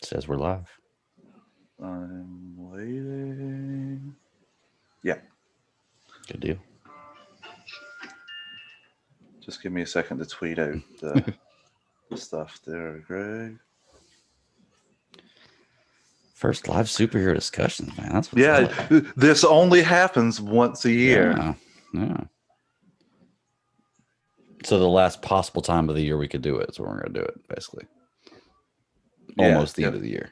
Says we're live. I'm waiting. Yeah. Good deal. Just give me a second to tweet out the stuff there, Greg. First live superhero discussions, man. That's what's Yeah, up. this only happens once a year. Yeah. So the last possible time of the year we could do it is when we're going to do it, basically. Almost the end of the year.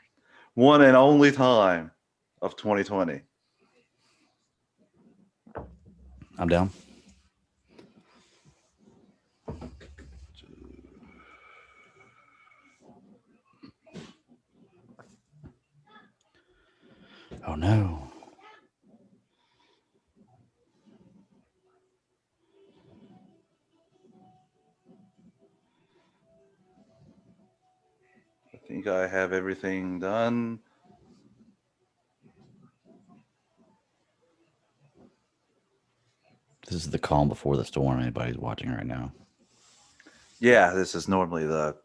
One and only time of 2020. I'm down. Oh no. I think I have everything done. This is the calm before the storm. Anybody's watching right now. Yeah, this is normally the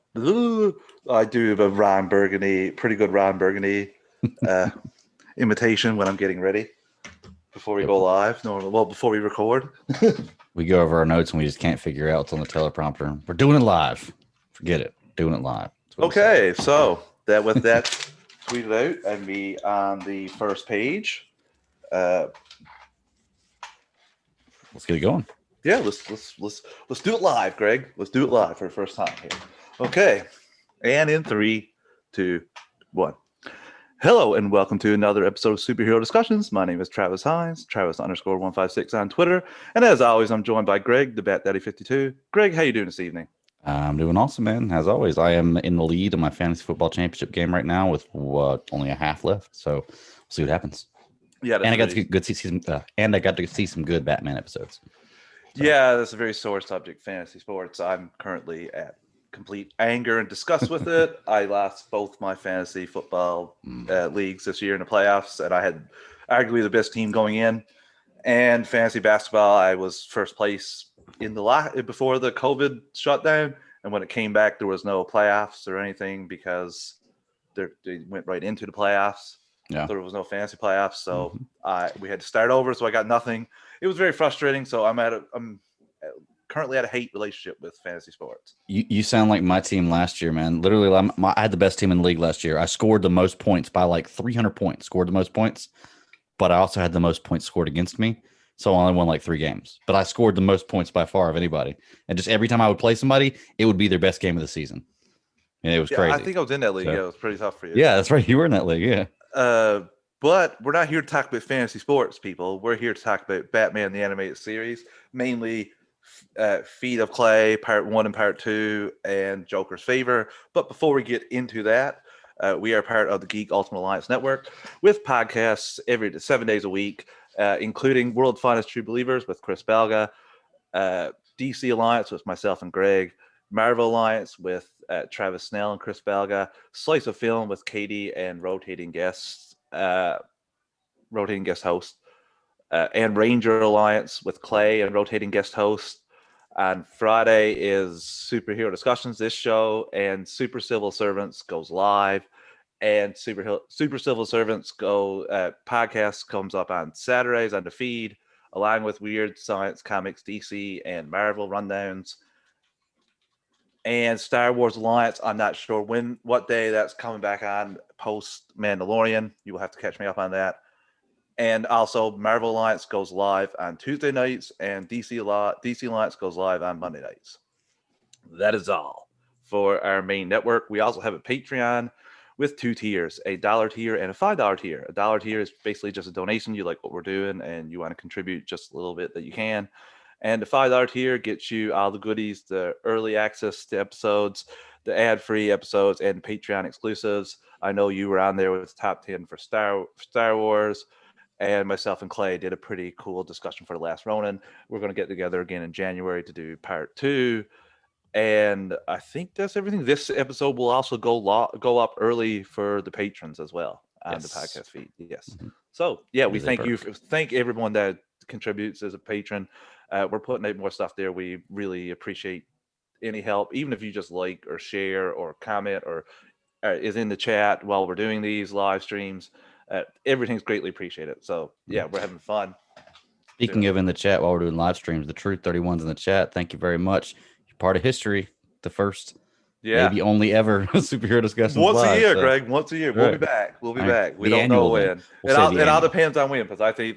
I do a Ron Burgundy, pretty good Ron Burgundy imitation when I'm getting ready before we go live. Before we record. We go over our notes and we just can't figure out what's on the teleprompter. We're doing it live. Forget it. Doing it live. Okay, so with that tweeted out and be on the first page. Let's get it going. Yeah, let's do it live, Greg. Let's do it live for the first time here. Okay, and in 3, 2, 1. Hello and welcome to another episode of Superhero Discussions. My name is Travis Hines, Travis_156 on Twitter, and as always, I'm joined by Greg, the Bat Daddy 52. Greg, how you doing this evening? I'm doing awesome, man. As always, I am in the lead of my fantasy football championship game right now with only a half left. So we'll see what happens. Yeah, and I got to see some good Batman episodes. So. Yeah, that's a very sore subject, fantasy sports. I'm currently at complete anger and disgust with it. I lost both my fantasy football leagues this year in the playoffs, and I had arguably the best team going in. And fantasy basketball, I was first place in the before the COVID shutdown, and when it came back, there was no playoffs or anything because they went right into the playoffs. Yeah, there was no fantasy playoffs, so we had to start over. So I got nothing. It was very frustrating. So I'm currently at a hate relationship with fantasy sports. You sound like my team last year, man. Literally, I had the best team in the league last year. I scored the most points by like 300 points. Scored the most points, but I also had the most points scored against me. So I only won like 3 games. But I scored the most points by far of anybody. And just every time I would play somebody, it would be their best game of the season. And it was crazy. I think I was in that league. So, yeah, it was pretty tough for you. Yeah, that's right. You were in that league, yeah. But we're not here to talk about fantasy sports, people. We're here to talk about Batman the Animated Series, mainly Feet of Clay, Part 1 and Part 2, and Joker's Favor. But before we get into that, we are part of the Geek Ultimate Alliance Network with podcasts every 7 days a week, including World Finest True Believers with Chris Belga, DC Alliance with myself and Greg, Marvel Alliance with Travis Snell and Chris Belga, Slice of Film with Katie and rotating guest host, and Ranger Alliance with Clay and rotating guest host. On Friday is Superhero Discussions, this show, and Super Civil Servants goes live, and Super Civil Servants podcast comes up on Saturdays on the feed, along with Weird Science Comics, DC, and Marvel rundowns. And Star Wars Alliance, I'm not sure what day that's coming back on post Mandalorian. You will have to catch me up on that. And also Marvel Alliance goes live on Tuesday nights, and DC Alliance goes live on Monday nights. That is all for our main network. We also have a Patreon with 2 tiers, a $1 tier and a $5 tier. A $1 tier is basically just a donation. You like what we're doing and you want to contribute just a little bit that you can. And the $5 tier gets you all the goodies, the early access to episodes, the ad-free episodes, and Patreon exclusives. I know you were on there with the top 10 for Star Wars, and myself and Clay did a pretty cool discussion for The Last Ronin. We're going to get together again in January to do part 2. And I think that's everything. This episode will also go up early for the patrons as well on the podcast feed. Yes. Mm-hmm. So, yeah, we thank everyone that contributes as a patron. We're putting out more stuff there. We really appreciate any help, even if you just like or share or comment or is in the chat while we're doing these live streams. Everything's greatly appreciated. So yeah, we're having fun. Speaking of in the chat while we're doing live streams, the Truth 31's in the chat. Thank you very much. You're part of history. The first, maybe only ever superhero discussions once live. a year, So. Greg. Once a year, we'll be back. We'll be back. We The don't know annual, when. We'll say the It all annual. depends on when, because I think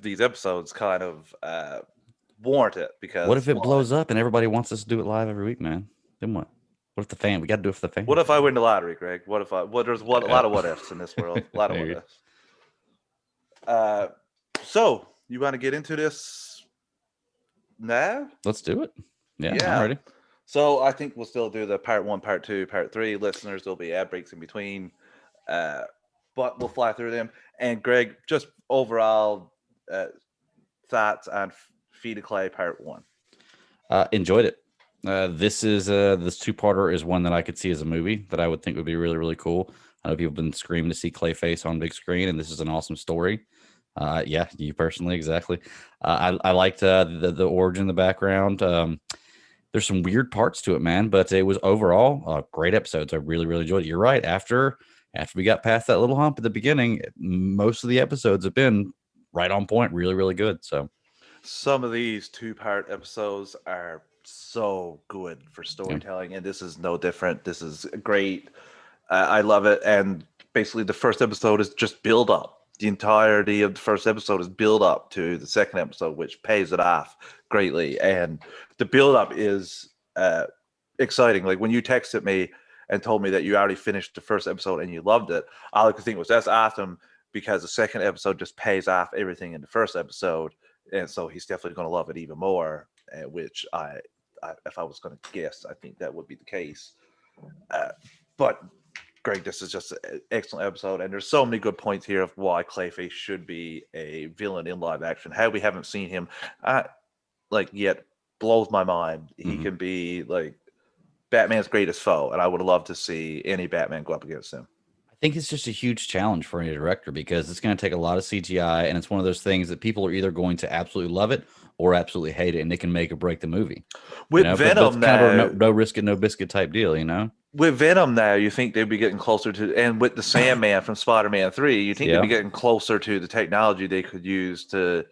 these episodes kind of warrant it. Because what if it blows up and everybody wants us to do it live every week, man? Then what? What if the fan? We got to do it for the fan. What if I win the lottery, Greg? What if I? There's a lot of what ifs in this world. A lot of what ifs. So you want to get into this now? Let's do it. Yeah. I'm ready. So I think we'll still do the part 1, part 2, part 3. Listeners, there'll be ad breaks in between, but we'll fly through them. And Greg, just overall thoughts on Feed of Clay part 1. Enjoyed it. This 2-parter is one that I could see as a movie that I would think would be really, really coul. I know people have been screaming to see Clayface on big screen, and this is an awesome story. Yeah, you personally, exactly. I liked the origin, the background. There's some weird parts to it, man, but it was overall great episodes. I really, really enjoyed it. You're right. After we got past that little hump at the beginning, most of the episodes have been right on point, really, really good. So some of these 2-part episodes are so good for storytelling, and this is no different. This is great. I love it. And basically, the first episode is just build up. The entirety of the first episode is build up to the second episode, which pays it off greatly. And the build up is exciting. Like when you texted me and told me that you already finished the first episode and you loved it, all I could think was that's awesome, because the second episode just pays off everything in the first episode. And so he's definitely going to love it even more, which I if I was going to guess, I think that would be the case. But Greg, this is just an excellent episode, and there's so many good points here of why Clayface should be a villain in live action. How we haven't seen him, yet blows my mind. He can be like Batman's greatest foe, and I would love to see any Batman go up against him. I think it's just a huge challenge for any director, because it's going to take a lot of CGI, and it's one of those things that people are either going to absolutely love it or absolutely hate it, and it can make or break the movie. With Venom, kind of a no risk it, no biscuit type deal, you know. With Venom now, you think they'd be getting closer to, and with the Sandman from Spider-Man 3, you think they'd be getting closer to the technology they could use to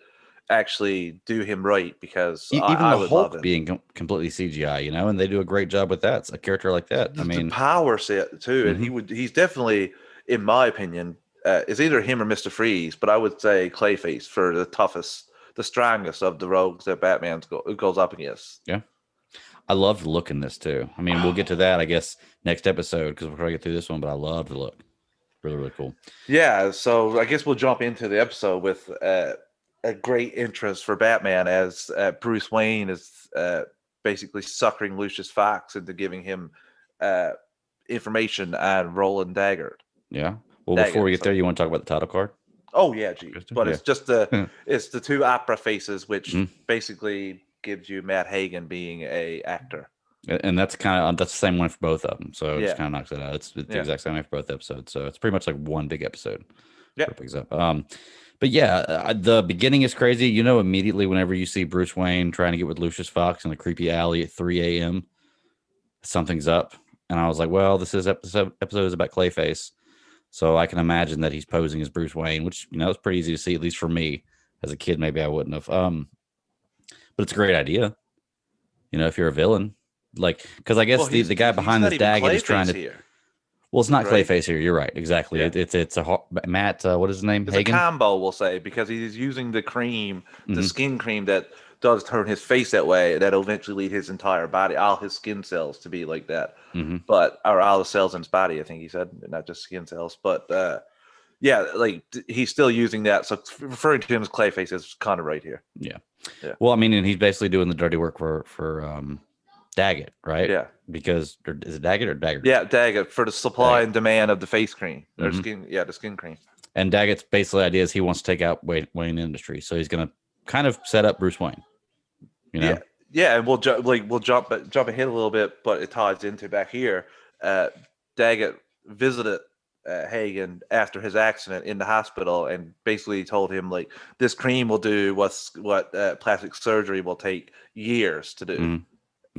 actually do him right, because even the Hulk being completely CGI, you know, and they do a great job with that. A character like that, I mean, the power set too, and he's definitely, in my opinion, it's either him or Mr. Freeze, but I would say Clayface for the toughest, the strongest of the rogues that Batman goes up against. Yeah. I love the look in this too. I mean, we'll get to that, I guess, next episode, because we'll probably get through this one, but I love the look. Really, really cool. Yeah, so I guess we'll jump into the episode with a great interest for Batman, as Bruce Wayne is basically suckering Lucius Fox into giving him information on Roland Daggett. Yeah. Well, before we get there, you want to talk about the title card? Oh, yeah, geez. But it's just it's the two opera faces, which basically gives you Matt Hagen being a actor. And that's the same one for both of them. So it just kind of knocks it out. It's the exact same way for both episodes. So it's pretty much like one big episode. Yeah. But yeah, the beginning is crazy. You know, immediately whenever you see Bruce Wayne trying to get with Lucius Fox in the creepy alley at 3 a.m., something's up. And I was like, well, this episode is about Clayface. So I can imagine that he's posing as Bruce Wayne, which, you know, it's pretty easy to see, at least for me. As a kid, maybe I wouldn't have. But it's a great idea. You know, if you're a villain. Like, because I guess the guy behind this Daggett is trying to... Here. Well, it's not Clayface here. You're right. Exactly. Yeah. It's a Matt. What is his name? It's Hagen? A combo, we'll say, because he's using the cream, the skin cream that does turn his face that way. That'll eventually lead his entire body, all his skin cells, to be like that. But or all the cells in his body, I think he said, not just skin cells. But yeah, like he's still using that. So referring to him as Clayface is kind of right here. Yeah. Well, I mean, and he's basically doing the dirty work for Daggett, right? Yeah. Because is it Daggett or Daggett? Yeah, Daggett, for the supply and demand of the face cream or skin. Yeah, the skin cream. And Daggett's basically idea is he wants to take out Wayne Industries, so he's going to kind of set up Bruce Wayne. You know? Yeah, and we'll jump ahead a little bit, but it ties into back here. Daggett visited Hagen after his accident in the hospital, and basically told him like this cream will do what plastic surgery will take years to do.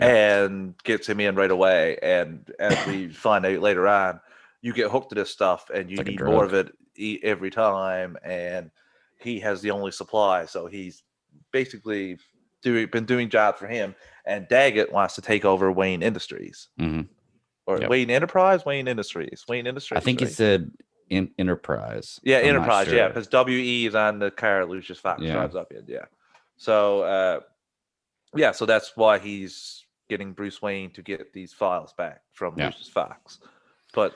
And gets him in right away. And as we find out later on, you get hooked to this stuff, and you like a need more of drug. it every time. And he has the only supply, so he's basically been doing jobs for him. And Daggett wants to take over Wayne Industries Hmm. or Yep. Wayne Enterprise, Wayne Industries, Wayne I Industries, think it right? said Enterprise. Yeah, I'm not Enterprise. Yeah, sure. because WE is on the car Lucius Fox Yeah. drives up in. Yeah, so yeah, so that's why he's getting Bruce Wayne to get these files back from Yeah. Lucius Fox. But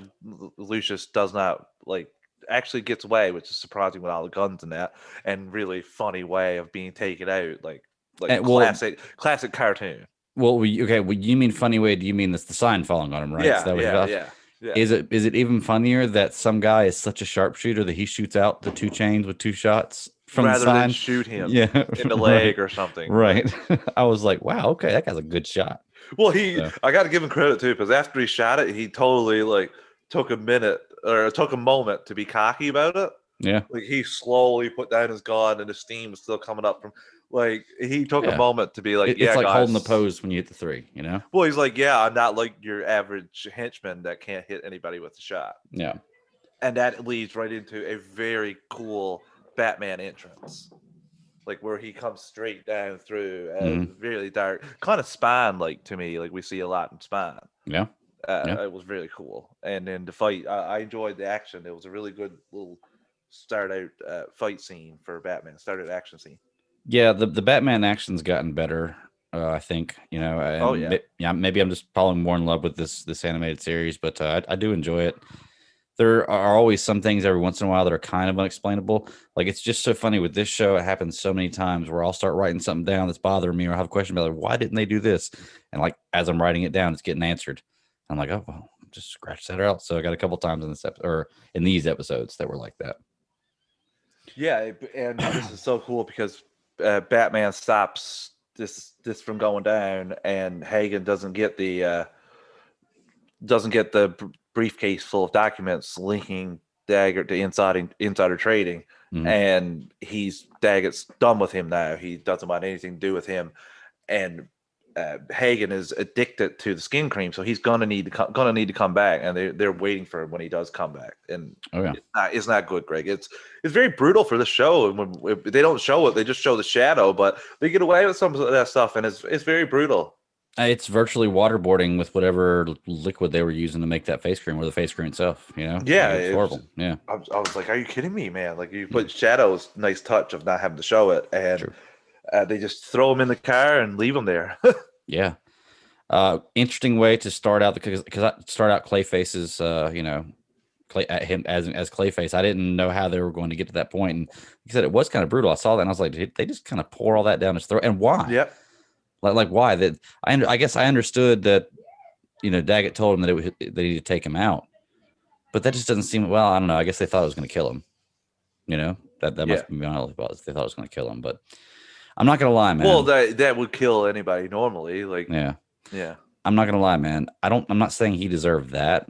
Lucius does not actually gets away, which is surprising with all the guns in that, and really funny way of being taken out, like Well, classic cartoon. okay. Well, you mean funny way? Do you mean this the sign falling on him? Right? Is Yeah, that what you're yeah, about? yeah, yeah. Is it even funnier that some guy is such a sharpshooter that he shoots out the 2 Chainz with 2 shots from the Rather than sign? shoot him Yeah, in the right, leg or something. right. I was like, wow, okay, that guy's a good shot. Well, So, I got to give him credit too, because after he shot it, he totally took a minute or took a moment to be cocky about it. yeah, Like he slowly put down his gun, and the steam was still coming up from. Like he took a yeah. moment to be like, It's "Yeah, like holding the guys." pose when you hit the 3. You know? Well, he's like, "Yeah, I'm not like your average henchman that can't hit anybody with a shot," Yeah, and that leads right into a very cool Batman entrance, like where he comes straight down through, hmm, really dark, kind of Spawn like to me, like we see a lot in Spawn. yeah, yeah. It was really cool, and then the fight, I enjoyed the action. It was a really good little start out fight scene for Batman, started action scene. Yeah, the Batman action's gotten better. I think Oh and yeah, yeah, maybe I'm just falling more in love with this animated series, but I do enjoy it. There are always some things every once in a while that are kind of unexplainable. Like it's just so funny with this show. It happens so many times where I'll start writing something down that's bothering me, or I have a question about like, why didn't they do this? And like as I'm writing it down, it's getting answered. I'm like, oh well, just scratch that out. So I got a couple times in this episode or in these episodes that were like that. yeah, and this is so cool because Batman stops this from going down, and Hagen doesn't get the briefcase full of documents linking Dagger to insider trading, Mhm. and Daggett's done with him now. He doesn't want anything to do with him, and Hagen is addicted to the skin cream, so he's gonna need to come back, and they're waiting for him when he does come back, and Oh yeah. it's not good, Greg. It's very brutal for the show, and when they don't show it, they just show the shadow, but they get away with some of that stuff, and it's very brutal. It's virtually waterboarding with whatever liquid they were using to make that face cream or the face cream itself. Yeah, Like it's horrible. Yeah, I was like, are you kidding me, man? Like you put shadows, nice touch of not having to show it, and true. they just throw him in the car and leave him there. Yeah. Interesting way to start out because I start out Clayface's, Clay at him as Clayface. I didn't know how they were going to get to that point, and like I said, it was kind of brutal. I saw that and I was like, did they just kind of pour all that down his throat? And why? Yep. Like why? That I guess I understood that Daggett told him that they needed to take him out, but that just doesn't seem well. I don't know. I guess they thought it was going to kill him. That Yeah. must be what it was. They thought it was going to kill him, but I'm not going to lie, man. Well, that would kill anybody normally. Like, Yeah. yeah. I'm not gonna lie, man. I'm not saying he deserved that,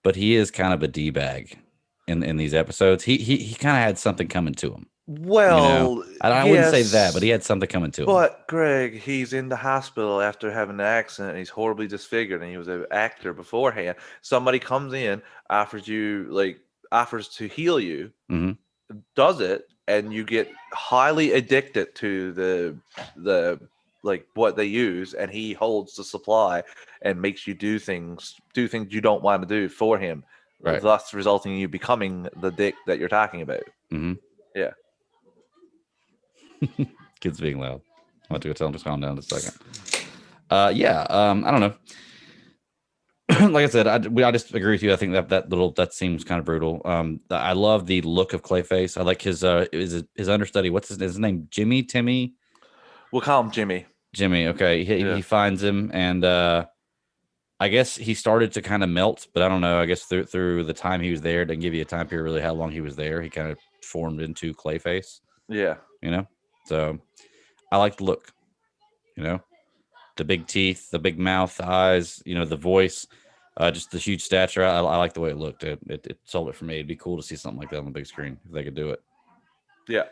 but he is kind of a D bag in these episodes. He kind of had something coming to him. Well, I wouldn't say that, but yes, he had something coming to him. but Greg, he's in the hospital after having an accident. And he's horribly disfigured, and he was an actor beforehand. Somebody comes in, offers to heal you, Hmm. does it, and you get highly addicted to the what they use, and he holds the supply and makes you do things you don't want to do for him, Right. thus resulting in you becoming the dick that you're talking about. Hmm. Yeah. Kids being loud. I'm about to go tell him to calm down in a second. Yeah. I don't know. Like I said, I just agree with you. I think that seems kind of brutal. I love the look of Clayface. I like his understudy. What's his name? Jimmy, Timmy, We'll call him Jimmy. Jimmy. Okay, Yeah. he finds him, and I guess he started to kind of melt, but I don't know. I guess through the time he was there, it didn't give you a time period really how long he was there. He kind of formed into Clayface. Yeah. So I like the look. The big teeth, the big mouth, the eyes. The voice. Just the huge stature. I like the way it looked. It sold it for me. It'd be cool to see something like that on the big screen if they could do it. Yeah.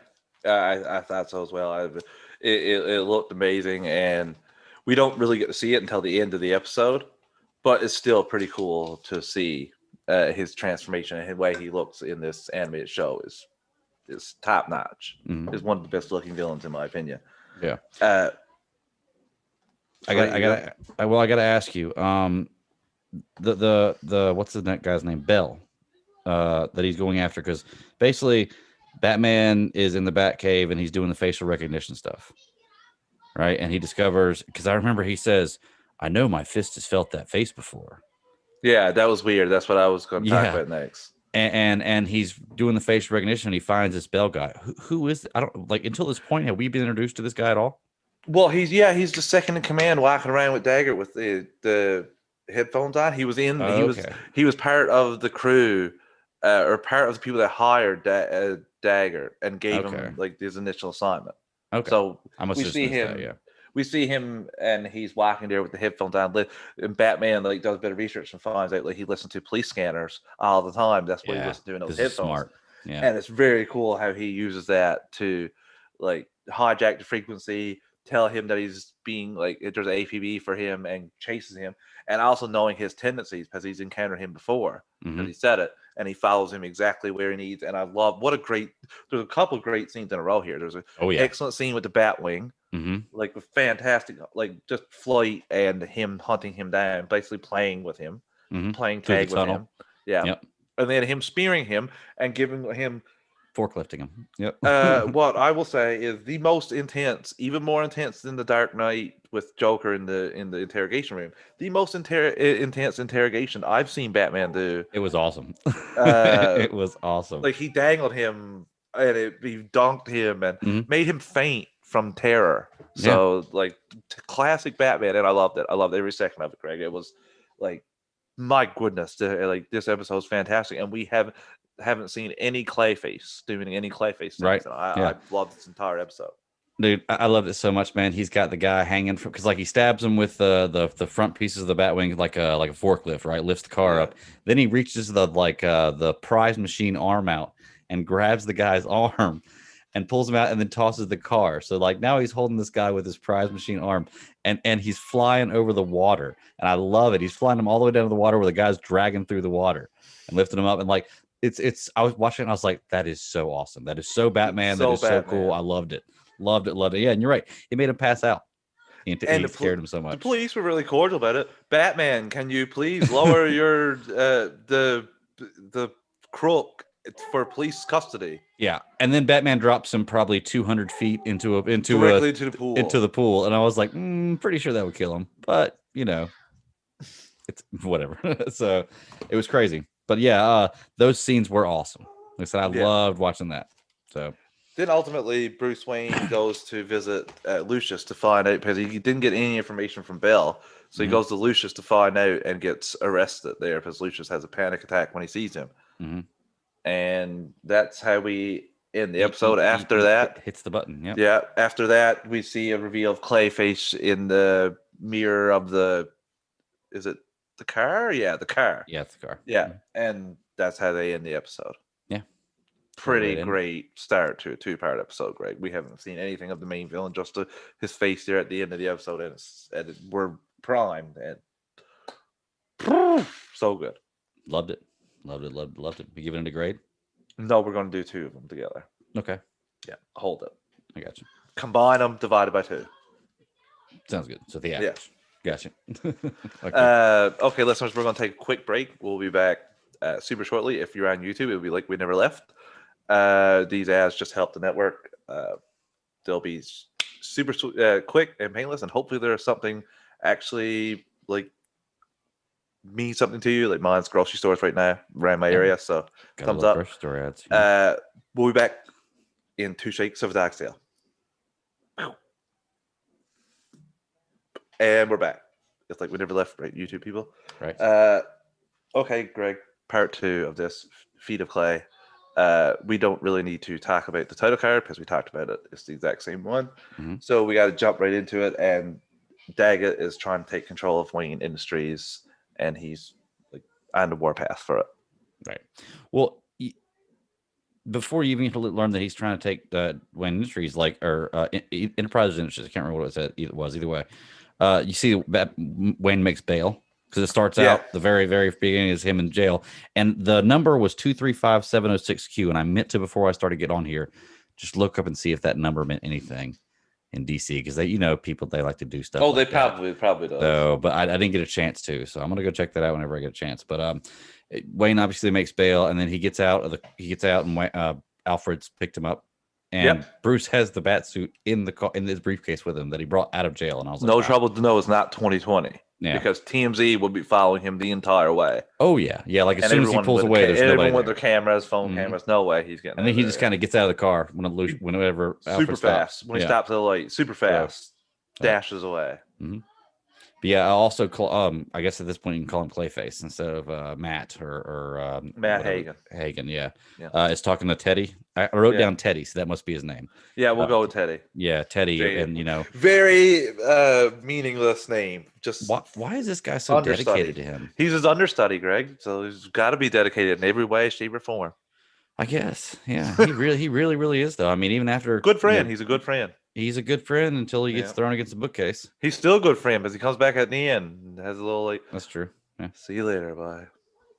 I thought so as well. It looked amazing, and we don't really get to see it until the end of the episode, but it's still pretty cool to see his transformation and the way he looks in this animated show is top notch. Mhm. Is one of the best looking villains in my opinion. Yeah. Uh, I gotta ask you. The what's the guy's name? Bell. That he's going after, because basically Batman is in the Batcave and he's doing the facial recognition stuff, right? And he discovers, because I remember he says, "I know my fist has felt that face before." Yeah, that was weird. That's what I was going to talk Yeah. about next. And he's doing the facial recognition and he finds this Bell guy. Who is, I don't, like, until this point, have we been introduced to this guy at all? Well, he's the second in command, walking around with Dagger with the headphones on. He was in. Okay. He was part of the crew, or part of the people that hired Dagger and gave Okay. him like his initial assignment. Okay. So I must we have see missed him. that, yeah. We see him, and he's walking there with the headphones on. And Batman like does a bit of research and finds out like he listens to police scanners all the time. That's what he listens to in those This is headphones. smart. Yeah. And it's very cool how he uses that to like hijack the frequency, tell him that he's being like there's an APB for him and chases him, and also knowing his tendencies because he's encountered him before because he said it, and he follows him exactly where he needs. And I love there's a couple of great scenes in a row here. There's an excellent scene with the Batwing, like with fantastic, like just flight and him hunting him down, basically playing with him, playing tag with him. Yeah. Yep. And then him spearing him and giving him forklifting him. Yep. What I will say is the most intense, even more intense than the Dark Knight with Joker in the interrogation room. The most intense interrogation I've seen Batman do. It was awesome. It was awesome. Like he dangled him and he dunked him and made him faint from terror. So like classic Batman, and I loved it. I loved every second of it, Greg. It was like, my goodness, like this episode is fantastic, and we haven't seen any Clayface doing any Clayface. Right. I love this entire episode. Dude, I loved it so much, man. He's got the guy hanging from, because like he stabs him with the front pieces of the Batwing like a forklift, right? Lifts the car up. Then he reaches the prize machine arm out and grabs the guy's arm and pulls him out and then tosses the car. So like now he's holding this guy with his prize machine arm and he's flying over the water. And I love it. He's flying him all the way down to the water where the guy's dragging through the water and lifting him up. And like it's I was watching it and I was like, that is so awesome. That is so Batman. That is so cool. I loved it. Loved it. Yeah, and you're right. It made him pass out. He scared him so much. The police were really cordial about it. Batman, can you please lower your the crook for police custody? Yeah, and then Batman drops him probably 200 feet into the pool, and I was like, pretty sure that would kill him, but you know, it's whatever. So it was crazy, but yeah, those scenes were awesome. Like I said, I loved watching that. So then ultimately, Bruce Wayne goes to visit Lucius to find out, because he didn't get any information from Bell, so he goes to Lucius to find out and gets arrested there because Lucius has a panic attack when he sees him. And that's how we end the episode. After that, hits the button. Yep. Yeah. After that, we see a reveal of Clayface in the mirror of is it the car? Yeah, the car. Yeah, it's the car. Yeah. And that's how they end the episode. Yeah. Pretty great start to a 2-part episode, Greg. We haven't seen anything of the main villain, just his face there at the end of the episode, and we're primed and so good. Loved it. You giving it a grade? No, we're going to do 2 of them together. Okay. Yeah, hold it. I got you. Combine them, divided by 2. Sounds good. So the average. Yeah. Gotcha. Okay, listeners, we're going to take a quick break. We'll be back super shortly. If you're on YouTube, it'll be like we never left. These ads just help the network. They'll be super quick and painless, and hopefully there's something actually like mean something to you. Like mine's grocery stores right now around my area, so thumbs up. Grocery store ads. We'll be back in 2 shakes of a dark sale. And we're back. It's like we never left, right, YouTube people? Right. Okay, Greg, part 2 of this Feet of Clay. We don't really need to talk about the title card because we talked about it. It's the exact same one. So we got to jump right into it. And Daggett is trying to take control of Wayne Industries, and he's like on the warpath for it. Right. Well, before you even learn that he's trying to take Wayne Industries, Enterprise Industries, I can't remember what it was. Either way, you see Wayne makes bail, because it starts Yeah. out the very, very beginning is him in jail. And the number was 235706Q. And I meant to, before I started getting on here, just look up and see if that number meant anything in DC, because they, people, they like to do stuff. Oh, like they that. probably does. So, but I didn't get a chance to, so I'm gonna go check that out whenever I get a chance. But Wayne obviously makes bail, and then he gets out, and Alfred's picked him up, and Bruce has the bat suit in the car, in his briefcase with him that he brought out of jail. And I was like, no trouble to know it's not 2020. Yeah. Because TMZ will be following him the entire way. Oh yeah, like as soon as he pulls away, there's nobody everyone with there. their cameras, phone cameras. No way he's getting. And then he just kind of gets out of the car whenever super Alfred fast stops. when he stops at the light, super fast, dashes away. Mm-hmm. But yeah, I also I guess at this point you can call him Clayface instead of Matt or Matt Hagen. Hagen, yeah. Is talking to Teddy. I wrote down Teddy, so that must be his name. Yeah, we'll go with Teddy. Yeah, Teddy, and very meaningless name. Just why is this guy so dedicated to him? He's his understudy, Greg. So he's got to be dedicated in every way, shape, or form. I guess, yeah. He really is, though. I mean, even after good friend, he's a good friend. He's a good friend until he gets thrown against the bookcase. He's still a good friend, but he comes back at the end and has a little like. That's true. Yeah. See you later, bye.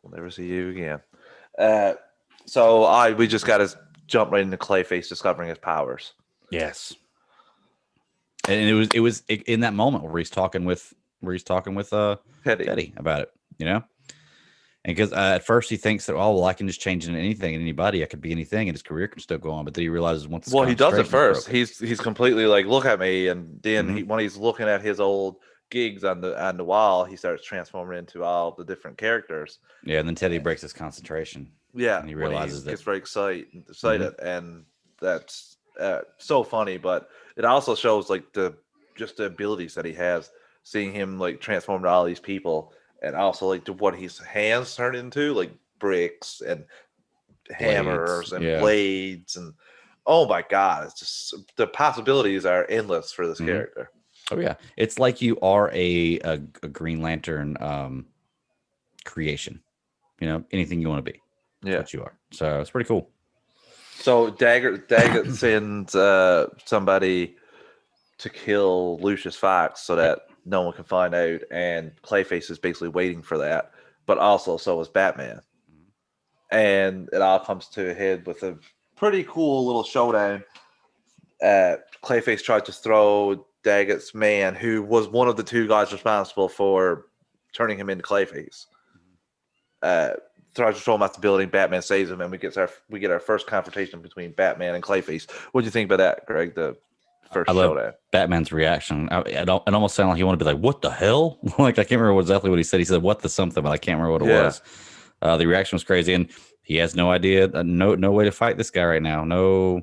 We'll never see you again. So we just got to jump right into Clayface discovering his powers. Yes. And it was in that moment where he's talking with Teddy about it, And because at first he thinks that, oh, well, I can just change into anything and anybody. I could be anything, and his career can still go on. But then he realizes once. Well, he does it first. He's completely like, look at me, and then when he's looking at his old gigs on the wall, he starts transforming into all the different characters. Yeah, and then Teddy breaks his concentration. Yeah, and he realizes that. Gets very excited, and that's so funny. But it also shows like the abilities that he has. Seeing him like transform to all these people. And also, like, to what his hands turn into, like bricks and hammers and blades. And oh my God, it's just the possibilities are endless for this character. Oh, yeah. It's like you are a Green Lantern creation. Anything you want to be. That's what you are. So it's pretty cool. So Daggett sends somebody to kill Lucius Fox so that no one can find out, and Clayface is basically waiting for that, but also so is Batman. And it all comes to a head with a pretty cool little showdown. Clayface tried to throw Daggett's man, who was one of the two guys responsible for turning him into Clayface. Tries to throw him out the building. Batman saves him, and we get our first confrontation between Batman and Clayface. What do you think about that, Greg? The first showdown. Batman's reaction. It almost sounded like he wanted to be like, "What the hell?" Like, I can't remember exactly what he said. He said, "What the something," but I can't remember what it was. The reaction was crazy, and he has no idea, no way to fight this guy right now. No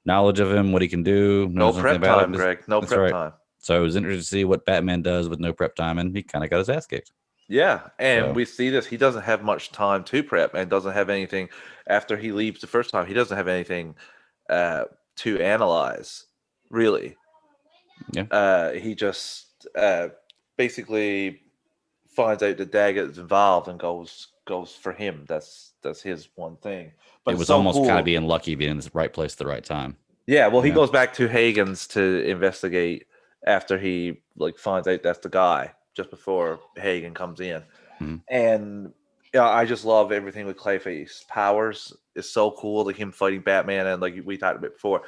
knowledge of him, what he can do. No prep time, Greg. No prep time. So it was interesting to see what Batman does with no prep time, and he kind of got his ass kicked. Yeah, and we see this. He doesn't have much time to prep, and doesn't have anything after he leaves the first time. He doesn't have anything to analyze, really. Yeah. He just basically finds out that Daggett is involved and goes for him. That's his one thing. But it was almost kind of being lucky, being in the right place at the right time. Yeah, well, he goes back to Hagen's to investigate after he finds out that's the guy just before Hagen comes in. And I just love everything with Clayface. Powers is so cool, like him fighting Batman, and like we talked about before,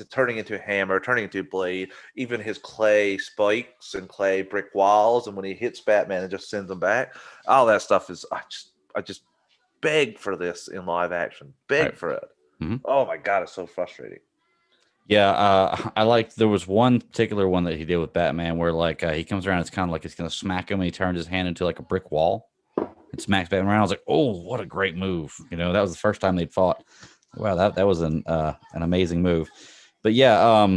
turning into a hammer, turning into a blade, even his clay spikes and clay brick walls, and when he hits Batman and just sends them back, all that stuff is I just beg for this in live action. Beg for it. Oh my God, it's so frustrating. Yeah, there was one particular one that he did with Batman where he comes around, it's kind of like he's going to smack him, and he turns his hand into like a brick wall and smacks Batman around. I was like, oh, what a great move. That was the first time they'd fought. Wow, that was an amazing move. But yeah,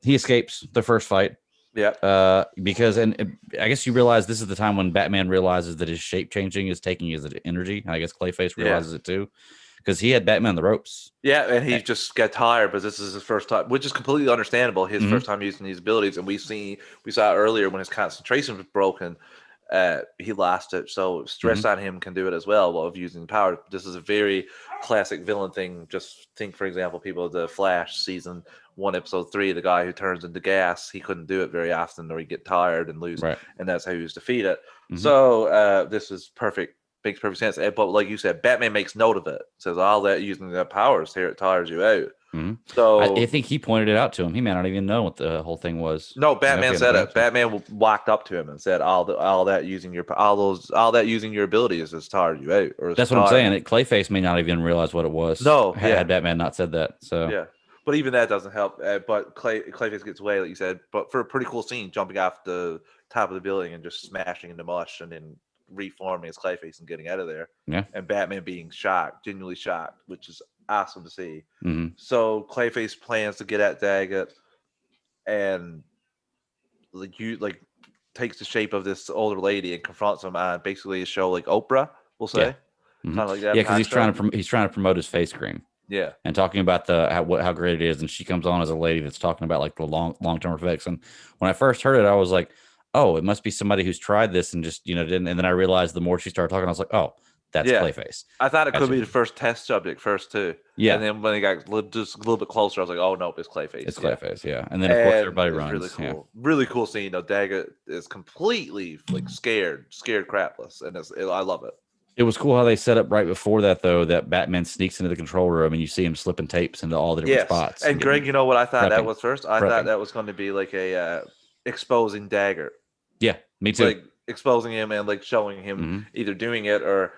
he escapes the first fight. Yeah. Because I guess you realize this is the time when Batman realizes that his shape changing is taking his energy. And I guess Clayface realizes it too. Because he had Batman on the ropes. Yeah, and he just got tired, but this is his first time, which is completely understandable. His first time using these abilities, and we saw earlier when his concentration was broken, he lost it. So stress on him can do it as well while of using power. This is a very classic villain thing. Just think, for example, people the Flash season 1, episode 3, the guy who turns into gas, he couldn't do it very often, or he'd get tired and lose, Right. and that's how he was defeated. Mhm. So this is perfect. Makes perfect sense. But like you said, Batman makes note of it. Says all that using the powers here, it tires you out. Mhm. So I think he pointed it out to him. He may not even know what the whole thing was. no, You know, if Batman he said hadn't it. been- Batman walked up to him and said, "All that using your abilities is tired you out." Or That's what I'm saying. Clayface may not even realize what it was. No, had, yeah. had Batman not said that. So Yeah, but even that doesn't help. But Clayface gets away, like you said. But for a pretty cool scene, jumping off the top of the building and just smashing into mush, and then reforming as Clayface and getting out of there. Yeah. And Batman being shocked, genuinely shocked, which is awesome to see. Mhm. So Clayface plans to get at Daggett, and takes the shape of this older lady and confronts him on basically a show like Oprah, we'll say. Mhm. Kind of like that. Yeah, because he's talk show. trying to promote his face cream Yeah. and talking about how great it is. And she comes on as a lady that's talking about like the long term effects. And when I first heard it, I was like, oh, it must be somebody who's tried this and just didn't. And then I realized the more she started talking, I was like, oh, that's Yeah. Clayface. I thought it could Gotcha. be the first test subject first too. Yeah. And then when they got just a little bit closer, I was like, oh no, it's Clayface. It's Clayface, yeah. And then of course everybody it's runs. Really cool. Yeah. Really cool scene though. Daggett is completely like scared crapless, and I love it. It was cool how they set up right before that, though, that Batman sneaks into the control room and you see him slipping tapes into all the different spots. And Greg, you know what I thought that prepping. was first? I thought that was going to be like a exposing Daggett. Yeah, me too. Like exposing him and like showing him either doing it or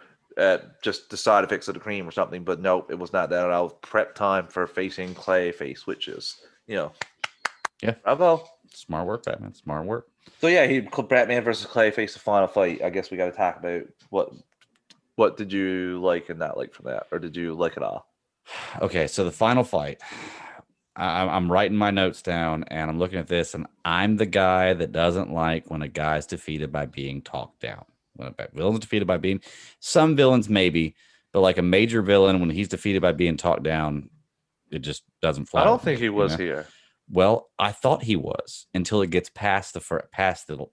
just the side effects of the cream or something. But nope, it was not that at all. Prep time for facing Clayface, which is, yeah, bravo. Smart work, Batman. Smart work. So yeah, Batman versus Clayface, the final fight. I guess we got to talk about what did you like and not like from that, or did you like it all? Okay, so the final fight. I'm writing my notes down and I'm looking at this, and I'm the guy that doesn't like when a guy's defeated by being talked down. When a villain's defeated by being, some villains maybe, but like a major villain, when he's defeated by being talked down, it just doesn't fly. I don't think he was here. Well, I thought he was until it gets past the final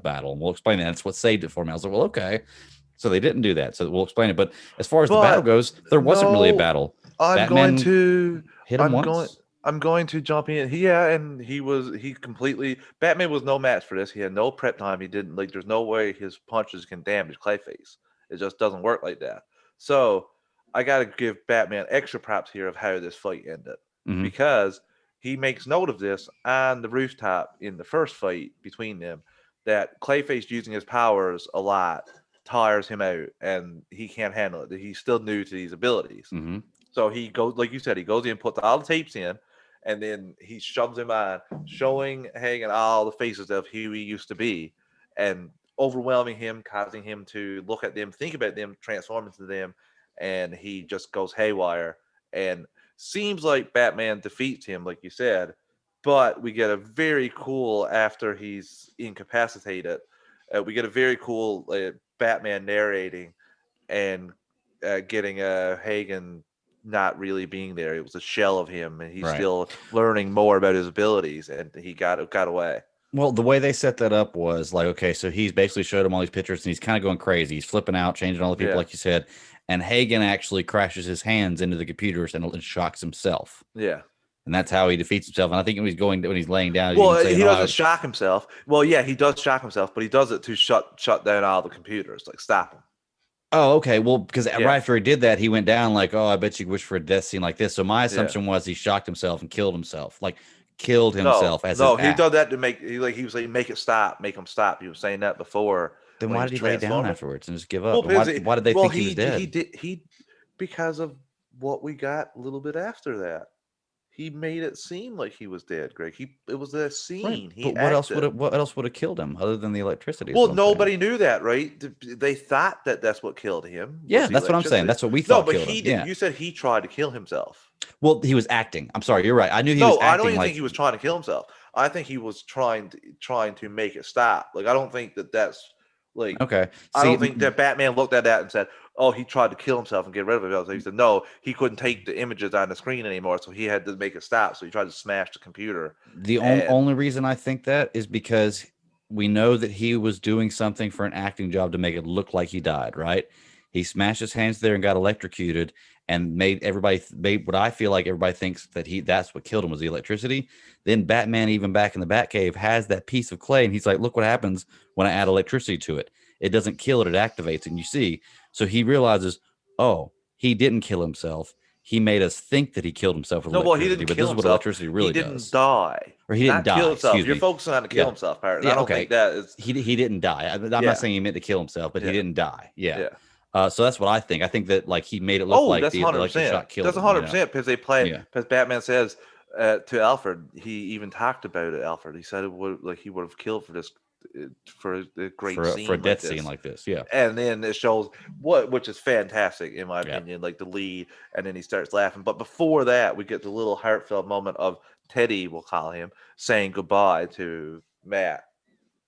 battle, and we'll explain that. That's what saved it for me. I was like, well, okay. So they didn't do that. So we'll explain it. But as far as the battle goes, there wasn't really a battle. I'm going to hit him once. I'm going to jump in. Batman was no match for this. He had no prep time. He didn't there's no way his punches can damage Clayface. It just doesn't work like that. So I got to give Batman extra props here of how this fight ended, because he makes note of this on the rooftop in the first fight between them, that Clayface using his powers a lot tires him out and he can't handle it. He's still new to these abilities. So he goes, like you said, he goes in, puts all the tapes in, and then he shoves him on, showing Hagen all the faces of who he used to be, and overwhelming him, causing him to look at them, think about them, transform into them, and he just goes haywire. And seems like Batman defeats him, like you said, but we get a very cool, after he's incapacitated, we get a very cool Batman narrating and getting Hagen not really being there. It was a shell of him, and he's still learning more about his abilities, and he got away. Well, the way they set that up was like, okay, so he's basically showed him all these pictures, and he's kind of going crazy. He's flipping out, changing all the people, like you said, and Hagen actually crashes his hands into the computers and shocks himself. Yeah. And that's how he defeats himself. And I think when he's laying down, well, he doesn't shock himself. Well, yeah, he does shock himself, but he does it to shut down all the computers, like stop him. Oh, okay. Well, because right after he did that, he went down like, oh, I bet you wish for a death scene like this. So my assumption was he shocked himself and killed himself. Like killed himself as no, he did that to make he was like, make it stop, make him stop. He was saying that before. Then why did he lay down afterwards and just give up? Well, why did they think he was dead? He because of what we got a little bit after that. He made it seem like he was dead, Greg. It was a scene. Right. But what else would have killed him other than the electricity? Well, nobody knew that, right? They thought that's what killed him. Yeah, that's what I'm saying. That's what we thought. No, but he did. Yeah. You said he tried to kill himself. Well, he was acting. I'm sorry, you're right. I knew he was acting. No, I don't even think he was trying to kill himself. I think he was trying to make it stop. Like, I don't think that's like. Okay. I don't think that Batman looked at that and said, "Oh, he tried to kill himself and get rid of himself." So he said, "No, he couldn't take the images on the screen anymore, so he had to make it stop. So he tried to smash the computer." The only reason I think that is because we know that he was doing something for an acting job to make it look like he died, right? He smashed his hands there and got electrocuted and made made what I feel like everybody thinks that that's what killed him was the electricity. Then Batman, even back in the Batcave, has that piece of clay and he's like, look what happens when I add electricity to it. It doesn't kill it, it activates. And you see, so he realizes, oh, he didn't kill himself. He made us think that he killed himself with No, well, he electricity, didn't but kill this is what himself. electricity really He didn't does. die. Or he didn't Not kill die. himself. Excuse You're me. focusing on the kill Yeah. himself part. Yeah, I don't okay. think that is. He didn't die. I'm Yeah. not saying he meant to kill himself, but he Yeah. didn't die. Yeah. Yeah. So that's what I think. I think that like he made it look like That's the electric 100%. shot killed That's him. 100% because they play. Yeah. Because Batman says to Alfred, he even talked about it. Alfred, he said it would he would have killed for this for a great scene for a death like scene this. like this. Yeah. And then it shows which is fantastic in my Yeah. opinion, like the lead, and then he starts laughing. But before that, we get the little heartfelt moment of Teddy, we'll call him, saying goodbye to Matt.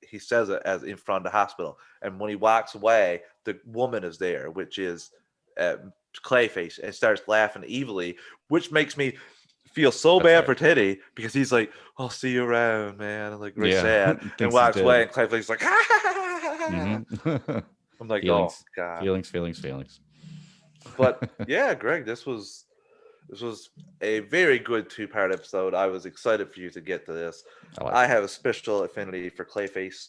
He says it as in front of the hospital, and when he walks away, the woman is there, which is Clayface, and starts laughing evilly, which makes me feel so That's bad right. for Teddy because he's like, "I'll see you around, man," and like very Yeah. sad, Thinks and he's walks dead. away, and Clayface is like, Mhm. I'm like, Feelings. oh god. Feelings. But yeah, Greg, this was a very good 2-part episode. I was excited for you to get to this. I have a special affinity for Clayface.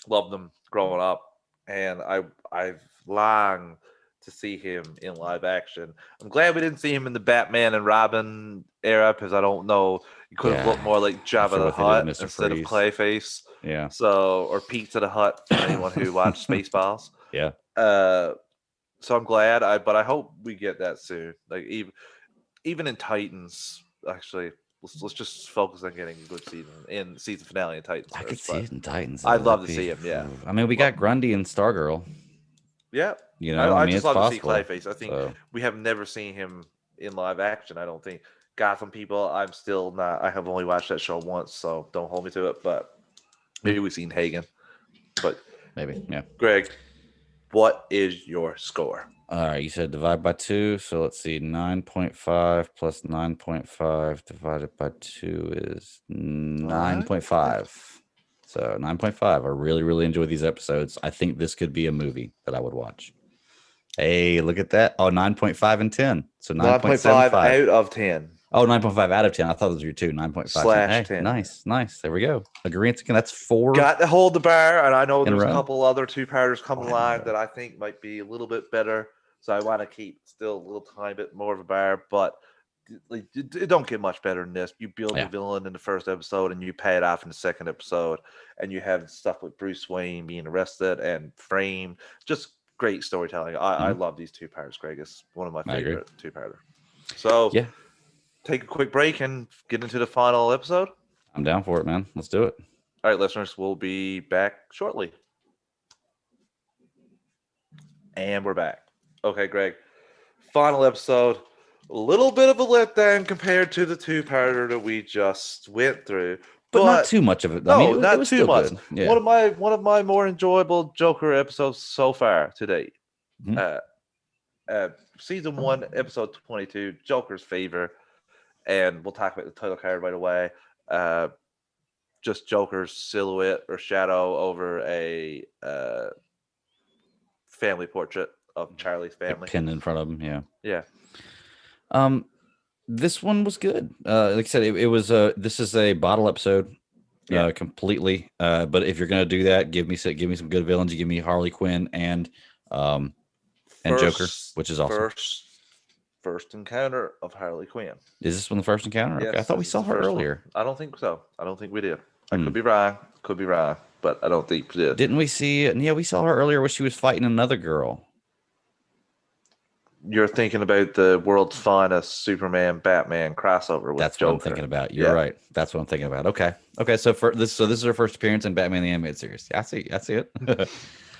Loved him growing up, and I've longed to see him in live action. I'm glad we didn't see him in the Batman and Robin era because I don't know, he could have looked more like Jabba the what they did Hutt with Mr. instead of Freeze. Clayface. Yeah. So, or Pizza the Hut for anyone who watched Spaceballs. Yeah. So I'm glad. But I hope we get that soon. Like even in Titans, actually, let's just focus on getting a good season in season finale in Titans. I could first, see but it in Titans. I'd though. love to That'd see him. Yeah. I mean, we got Grundy and Stargirl. Yeah. You know, I mean, just it's love possible. to see Clayface. I think we have never seen him in live action. I don't think. Gotham people, I'm still not. I have only watched that show once, so don't hold me to it. But maybe we've seen Hagen. But maybe, yeah. Greg, what is your score? All right, you said divide by 2. So let's see, 9.5 plus 9.5 divided by 2 is 9.5. So 9.5. I really, really enjoy these episodes. I think this could be a movie that I would watch. Hey, look at that. Oh, 9.5 and 10. So 9.5 out of 10. Oh, 9.5 out of 10. I thought those were your 2. 9.5 / 10. Nice. There we go. Agreement again. That's 4. Got to hold the bar, and I know In a there's a row? couple other 2-parters coming Oh, along no. that I think might be a little bit better. So I want to keep still a little tiny bit more of a bar, but it don't get much better than this. You build the villain in the first episode, and you pay it off in the second episode, and you have stuff with Bruce Wayne being arrested and Frame. Just great storytelling. I love these 2-parters, Greg. It's one of my favorite 2-parter. So yeah, take a quick break and get into the final episode. I'm down for it, man. Let's do it. All right, listeners, we'll be back shortly. And we're back. Okay, Greg. Final episode. A little bit of a letdown compared to the 2-parter that we just went through. But not too much of it. I mean, not was too still much. Good. Yeah. One of my more enjoyable Joker episodes so far to date. Season 1, episode 22, Joker's Favor. And we'll talk about the title card right away. Just Joker's silhouette or shadow over a family portrait of Charlie's family. Pinned in front of him, yeah. Yeah. This one was good. Like I said, it was this is a bottle episode, completely. But if you're gonna do that, give me some good villains. You give me Harley Quinn and Joker, which is awesome. First encounter of Harley Quinn. Is this one the first encounter? Yes, okay. I thought we saw her earlier. I don't think so. I don't think we did. I could be wrong. But I don't think we did. Didn't we see? Yeah, we saw her earlier where she was fighting another girl. You're thinking about the world's finest Superman Batman crossover with That's Joker. what I'm thinking about. You're right. That's what I'm thinking about. Okay. So this is her first appearance in Batman the Animated Series. I see it.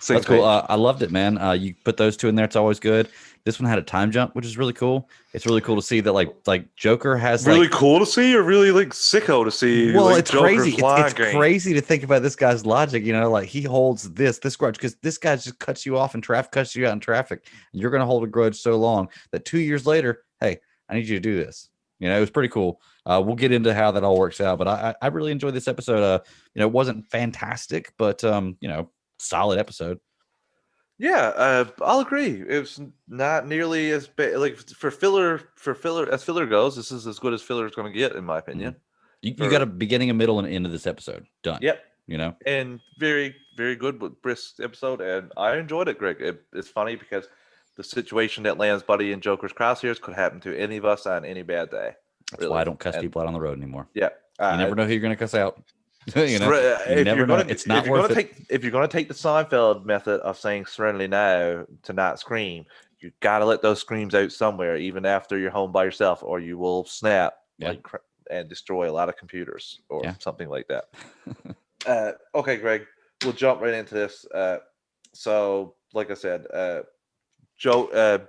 That's cool. I loved it, man. You put those 2 in there. It's always good. This one had a time jump, which is really cool. It's really cool to see that like Joker has really cool to see, or really like sicko to see. Well, like it's Joker's crazy. It's crazy to think about this guy's logic. You know, like he holds this grudge because this guy just cuts you off in traffic, cuts you out in traffic. And you're going to hold a grudge so long that 2 years later, hey, I need you to do this. You know, it was pretty cool. We'll get into how that all works out, but I really enjoyed this episode. You know, it wasn't fantastic, but you know, solid episode. Yeah, I'll agree. It was not nearly as bad. Like for filler, as filler goes, this is as good as filler is going to get, in my opinion. You got a beginning, a middle, and an end of this episode done. Yep. You know, And very, very good, but brisk episode, and I enjoyed it, Greg. It's funny because the situation that lands Buddy and Joker's crosshairs could happen to any of us on any bad day. That's why I don't cuss people out on the road anymore. Yeah, you never know who you're going to cuss out. You know, you never know. It's not worth it. If you're going to take the Seinfeld method of saying "serenely now" to not scream, you got to let those screams out somewhere, even after you're home by yourself, or you will snap and destroy a lot of computers or something like that. Okay, Greg, we'll jump right into this. So, like I said, Joe,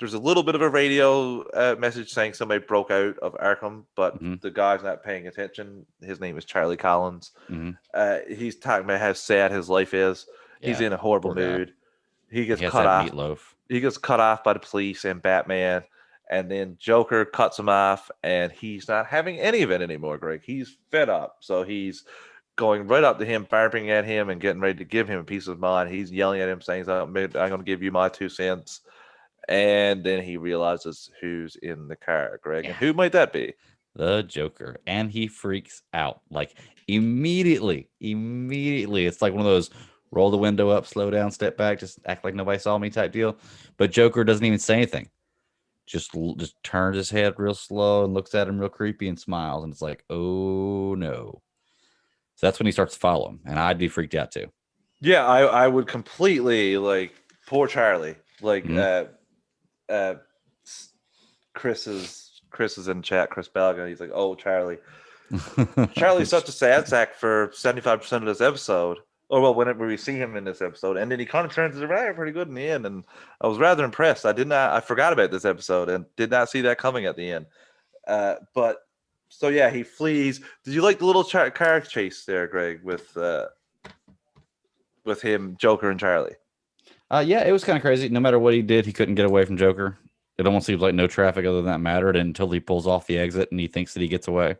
there's a little bit of a radio message saying somebody broke out of Arkham, but the guy's not paying attention. His name is Charlie Collins. He's talking about how sad his life is. Yeah, he's in a horrible mood. He gets cut off. Meatloaf. He gets cut off by the police and Batman, and then Joker cuts him off, and he's not having any of it anymore, Greg. He's fed up, so he's going right up to him, barking at him, and getting ready to give him a piece of mind. He's yelling at him, saying, "I'm going to give you my 2 cents." And then he realizes who's in the car, Greg. And who might that be? The Joker. And he freaks out. Like immediately. It's like one of those roll the window up, slow down, step back, just act like nobody saw me type deal. But Joker doesn't even say anything. Just turns his head real slow and looks at him real creepy and smiles. And it's like, oh no. So that's when he starts to follow him. And I'd be freaked out too. Yeah, I would completely, like, poor Charlie. Like, Chris is in chat, Chris Belga. He's like, "Oh, Charlie." Charlie's such a sad sack for 75% of this episode. Or well, whenever we see him in this episode, and then he kind of turns it around pretty good in the end, and I was rather impressed. I forgot about this episode and did not see that coming at the end. But so yeah, he flees. Did you like the little car chase there, Greg, with him, Joker, and Charlie? Yeah, it was kind of crazy. No matter what he did, he couldn't get away from Joker. It almost seems like no traffic other than that mattered until he pulls off the exit and he thinks that he gets away.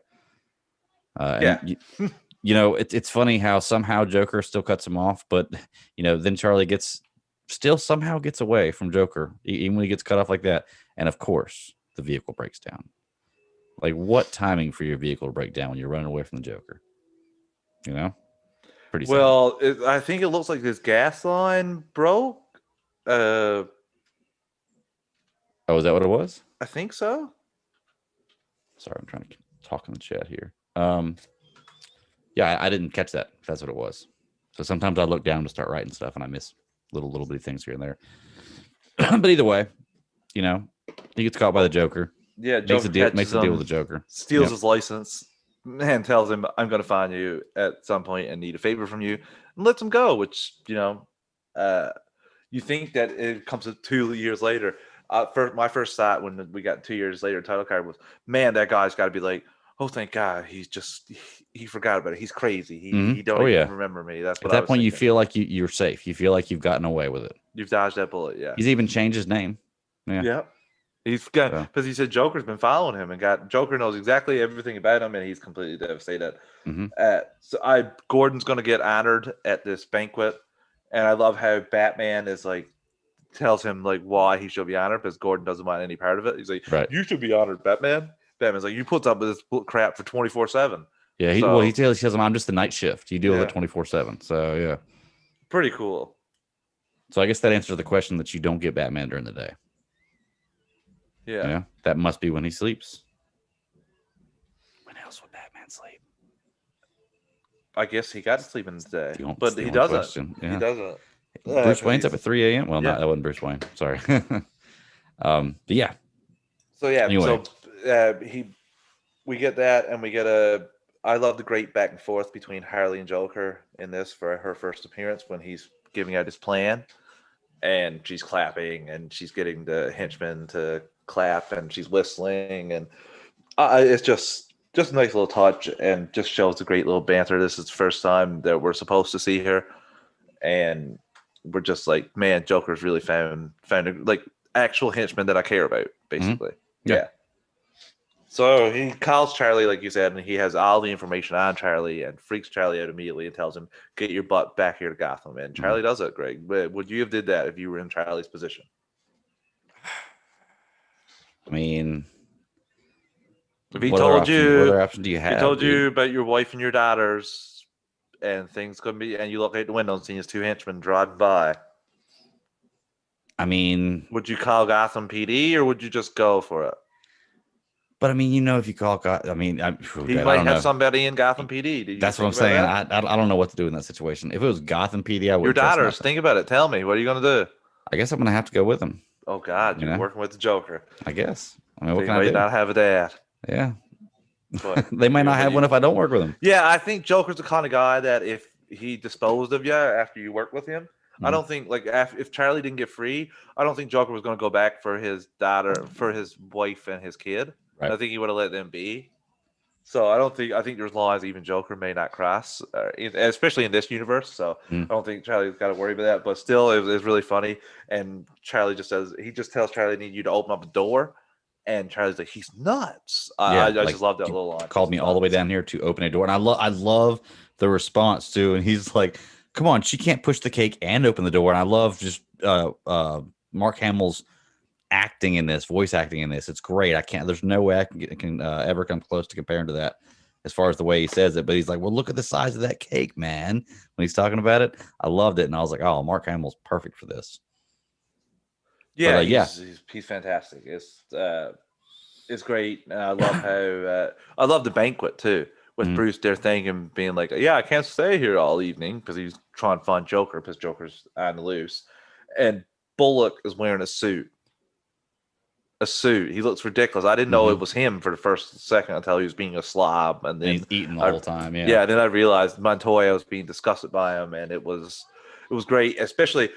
You know, it's funny how somehow Joker still cuts him off, but you know, then Charlie somehow gets away from Joker, even when he gets cut off like that. And of course, the vehicle breaks down. Like, what timing for your vehicle to break down when you're running away from the Joker? You know, pretty sad. Well, I think it looks like this gas line broke. Oh, is that what it was? I think so. Sorry, I'm trying to talk in the chat here. Yeah, I didn't catch that. If that's what it was. So sometimes I look down to start writing stuff and I miss little bitty things here and there. But either way, you know, he gets caught by the Joker. Yeah, makes a deal with the Joker. Steals his license and tells him, "I'm going to find you at some point and need a favor from you," and lets him go. Which, you know, you think that it comes 2 years later. My first thought when we got 2 years later title card was, man, that guy's got to be like, oh, thank God, he forgot about it. He's crazy. He don't even remember me. That's what at that point thinking. You feel like you're safe. You feel like you've gotten away with it. You've dodged that bullet. Yeah. He's even changed his name. Yeah. He's got, because he said Joker's been following him and Joker knows exactly everything about him, and he's completely devastated. So Gordon's going to get honored at this banquet, and I love how Batman is like, tells him like why he should be honored, because Gordon doesn't want any part of it. He's like, you should be honored, Batman. Batman's like, you put up with this crap for 24/7. Yeah, he tells him, I'm just the night shift. You deal with it 24/7. So yeah, pretty cool. So I guess that answers the question that you don't get Batman during the day. Yeah, that must be when he sleeps. When else would Batman sleep? I guess he got to sleep in the day, but he doesn't. Yeah. He doesn't. Bruce Wayne's up at 3 a.m. Well, that wasn't Bruce Wayne. Sorry. But yeah. So yeah. Anyway. So we get that, and we get I love the great back and forth between Harley and Joker in this for her first appearance when he's giving out his plan, and she's clapping and she's getting the henchmen to clap and she's whistling, and it's just a nice little touch and just shows the great little banter. This is the first time that we're supposed to see her, and we're just like, man, Joker's really found like actual henchmen that I care about, basically. Yeah. So he calls Charlie, like you said, and he has all the information on Charlie and freaks Charlie out immediately and tells him, "Get your butt back here to Gotham." And Charlie does it, Greg. But would you have did that if you were in Charlie's position? I mean, If he what told other you, option do you if have? he told dude? you about your wife and your daughters, and things could be, and you look out the window and see his two henchmen driving by, I mean, would you call Gotham PD or would you just go for it? but I mean, if you call God, I mean, He I might don't have know. somebody in Gotham PD. Did you That's what I'm think about saying. that? I don't know what to do in that situation. If it was Gotham PD, I Your wouldn't trust daughters, nothing. think about it. Tell me, what are you gonna do? I guess I'm gonna have to go with them. Oh God, You you're know? working with the Joker. I guess. I mean, So what you can I might do? not have a dad. Yeah, But they might not but have one if I don't work with them. Yeah, I think Joker's the kind of guy that if he disposed of you after you work with him, I Mhm. don't think like if Charlie didn't get free, I don't think Joker was going to go back for his daughter, for his wife and his kid. Right. I think he would have let them be. So I think there's lines even Joker may not cross, especially in this universe. So Mhm. I don't think Charlie's got to worry about that. But still, it was really funny. And Charlie he just tells Charlie, "I need you to open up the door." And Charlie's like, "He's nuts." Yeah, I like, just love that you little line. Called me all the way down here to open a door, and I love the response too. And he's like, "Come on, she can't push the cake and open the door." And I love just Mark Hamill's acting in this, voice acting in this. It's great. There's no way I can ever come close to comparing to that as far as the way he says it. But he's like, "Well, look at the size of that cake, man." When he's talking about it, I loved it, and I was like, "Oh, Mark Hamill's perfect for this." Yeah, yeah. he's fantastic. It's great, and I love how I love the banquet too with Mhm. Bruce there thinking, being like, "Yeah, I can't stay here all evening," because he's trying to find Joker because Joker's on the loose, and Bullock is wearing a suit. A suit. He looks ridiculous. I didn't know it Mhm. was him for the first second until he was being a slob, and And then he's eating the I- whole time. Yeah. yeah, then I realized Montoya was being disgusted by him, and it was great. Especially,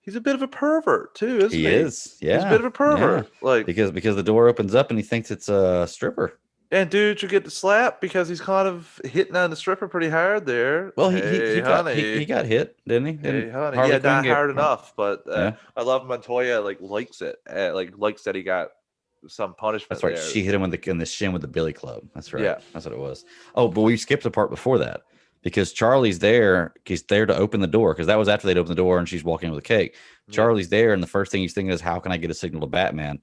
he's a bit of a pervert too, isn't he? He is. Yeah. He's a bit of a pervert. Like, because the door opens up and he thinks it's a stripper. and dude should get the slap because he's kind of hitting on the stripper pretty hard there. Well, Hey, he got honey. he got hit, didn't he? Hey, Didn't honey. Harley Yeah, Quinn not get hard enough, but Yeah, I love Montoya likes it. Likes that he got some punishment that's right. there. She hit him in the shin with the billy club. That's right. Yeah. That's what it was. Oh, but we skipped the part before that because Charlie's there. He's there to open the door because that was after they'd opened the door and she's walking in with a cake. Yeah. Charlie's there, and the first thing he's thinking is, "How can I get a signal to Batman?"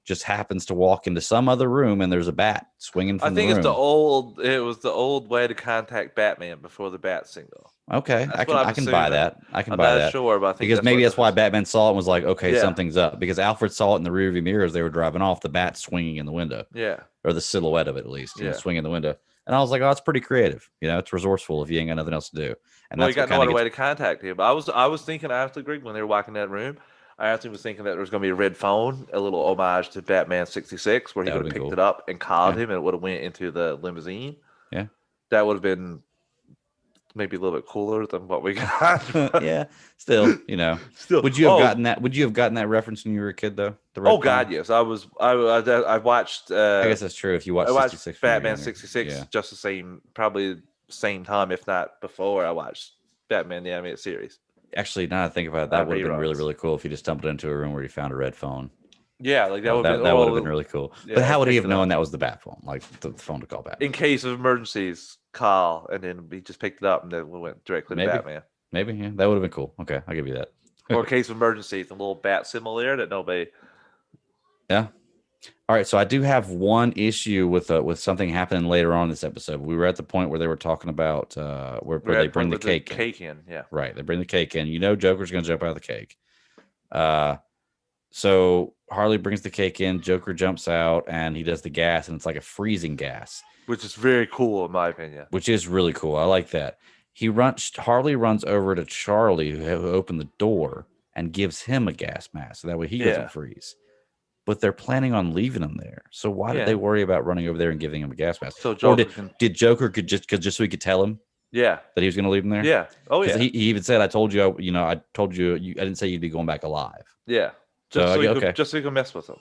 Just happens to walk into some other room and there's a bat swinging from I think the it's room. it was the old way to contact Batman before the bat signal. Okay, That's what I'm I can buy assuming. that. I can I'm buy not that. sure, but I think Because maybe what that's why it is. Batman saw it and was like, "Okay, Yeah. something's up." Because Alfred saw it in the rearview mirror as they were driving off, the bat swinging in the window, Yeah. or the silhouette of it at least, Yeah. swinging in the window. And I was like, "Oh, it's pretty creative. It's resourceful if you ain't got nothing else to do." And Well, that's you got what no kind other of way to contact him. I was thinking, honestly, Greg, when they were walking that room, I actually was thinking that there was going to be a red phone, a little homage to Batman 66, where he That would would've have been picked cool. it up and called Yeah. him, and it would have went into the limousine. Yeah. That would have been maybe a little bit cooler than what we got. Yeah. Still, Still, would you have gotten that? Would you have gotten that reference when you were a kid though? The red Oh phone? God, yes. I watched. I guess that's true. If you watched I watched 66 when you were Batman younger. 66 Yeah. just the same, probably same time, if not before I watched Batman the animated series. Actually, now that I think about it, that would have been really, reruns. really cool if you just stumbled into a room where you found a red phone. Yeah, like that Oh, would have been, that would have been really cool. yeah, But how would he picked have it known up. that was the bat phone? Like the phone to call back? In case of emergencies, call, and then we just picked it up, and then we went directly Maybe. to Batman. Maybe, yeah. That would have been cool. Okay, I'll give you that. Or in case of emergencies, a little bat symbol there that nobody. Yeah. All right. So I do have one issue with something happening later on in this episode. We were at the point where they were talking about where they bring the cake in. Cake in, yeah. Right. They bring the cake in. Joker's going to jump out of the cake. So Harley brings the cake in. Joker jumps out and he does the gas, and it's like a freezing gas, Which is very cool in my opinion. which is really cool. I like that. Harley runs over to Charlie, who opened the door, and gives him a gas mask, so that way he Yeah. doesn't freeze. But they're planning on leaving him there. So why Yeah. did they worry about running over there and giving him a gas mask? So Or Joker can, did Joker just so he could tell him yeah, that he was going to leave him there? yeah, oh 'Cause yeah, He even said, "I told you, I told you, I didn't say you'd be going back alive." yeah. So, Just okay. just so you can mess with him.